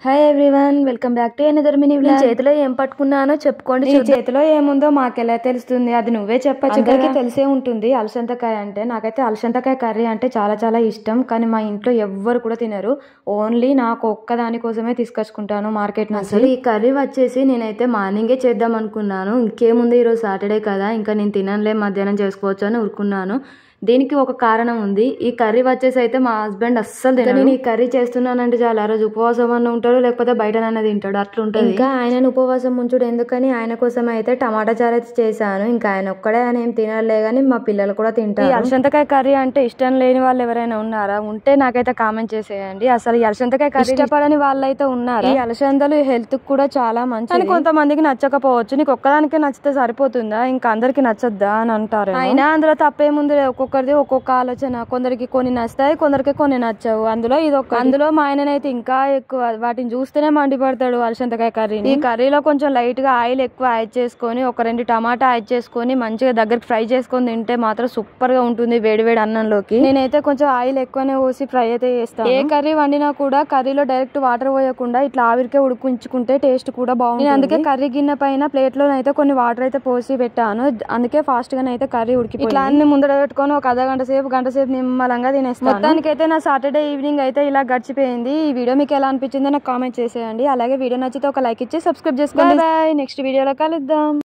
Hi everyone, welcome back to another mini vlog. చేతిలో ఏం పట్టుకున్నానో చెప్పుకోండి. నీ చేతిలో ఏముందో మాకెలా తెలుస్తుంది? అది నువ్వే చెప్పచ్చు. అందరికీ తెలిసే ఉంటుంది అలసందకాయ అంటే. నాకైతే అలసందకాయ కర్రీ అంటే చాలా చాలా ఇష్టం, కానీ మా ఇంట్లో ఎవ్వరు కూడా తినరు. ఓన్లీ నాకు ఒక్కదాని కోసమే తీసుకొచ్చుకుంటాను మార్కెట్ నుంచి. అసలు ఈ కర్రీ వచ్చేసి నేనైతే మార్నింగే చేద్దాం అనుకున్నాను. ఇంకేముంది, ఈరోజు సాటర్డే కదా, ఇంకా నేను తినలే, మధ్యాహ్నం చేసుకోవచ్చు అని ఊరుకున్నాను. దీనికి ఒక కారణం ఉంది. ఈ కర్రీ వచ్చేసి అయితే మా హస్బెండ్ అస్సలు తినడు. నేను ఈ కర్రీ చేస్తున్నానంటే చాలా ఆ రోజు ఉపవాసం అన్న ఉంటాడు, లేకపోతే బయటనన్నా తింటాడు, అట్లుంటుంది. ఇంకా ఆయన ఉపవాసం ఉంచుడు ఎందుకని ఆయన కోసం అయితే టమాటా చారు అయితే చేశాను. ఇంకా ఆయన ఒక్కడే ఆయన ఏం తినలే, కానీ మా పిల్లలు కూడా తింటారు. ఈ అలసందకాయ కర్రీ అంటే ఇష్టం లేని వాళ్ళు ఎవరైనా ఉన్నారా? ఉంటే నాకైతే కామెంట్ చేసేయండి. అసలు ఈ అలసందకాయ కర్రీ ఇష్టపడని వాళ్ళైతే ఉన్నారు. ఈ అలసందలు హెల్త్ కూడా చాలా మంచిది, కొంతమందికి నచ్చకపోవచ్చు. నీకు ఒక్కదానికే నచ్చితే సరిపోతుందా, ఇంకా అందరికి నచ్చద్దా అని అంటారు. అయినా అందులో తప్పేముంది, ఒక్కొక్కరిది ఒక్కొక్క ఆలోచన. కొందరికి కొన్ని నచ్చుతాయి, కొందరికి కొన్ని నచ్చవు. అందులో మా ఆయననైతే ఇంకా ఎక్కువ వాటిని చూస్తేనే మండిపడతాడు అలసందకాయ కర్రీ. ఈ కర్రీలో కొంచెం లైట్ గా ఆయిల్ ఎక్కువ యాడ్ చేసుకొని, ఒక 2 టమాటా యాడ్ చేసుకొని మంచిగా దగ్గరికి ఫ్రై చేసుకొని తింటే మాత్రం సూపర్ గా ఉంటుంది వేడివేడి అన్నంలోకి. నేనైతే కొంచెం ఆయిల్ ఎక్కువనే పోసి ఫ్రై అయితే చేస్తాను. ఏ కర్రీ వండినా కూడా కర్రీలో డైరెక్ట్ వాటర్ పోయకుండా ఇట్లా ఆవిరికే ఉడికించుకుంటే టేస్ట్ కూడా బాగుంటుంది. అందుకే కర్రీ గిన్నె పైన ప్లేట్ లో అయితే కొన్ని వాటర్ అయితే పోసి పెట్టాను. అందుకే ఫాస్ట్ గా అయితే కర్రీ ఉడికిపోయింది. ఇట్లా అన్ని ముందర పెట్టుకొని ఒక గంట సేపు నిమ్మలంగా తినేస్తాను. మొత్తానికైతే నా సాటర్డే ఈవినింగ్ అయితే ఇలా గడిచిపోయింది. ఈ వీడియో మీకు ఎలా అనిపించిందో నాకు కామెంట్ చేసేయండి. అలాగే వీడియో నచ్చితే ఒక లైక్ ఇచ్చి సబ్స్క్రైబ్ చేసుకోండి. బాయ్, నెక్స్ట్ వీడియోలో కలుద్దాం.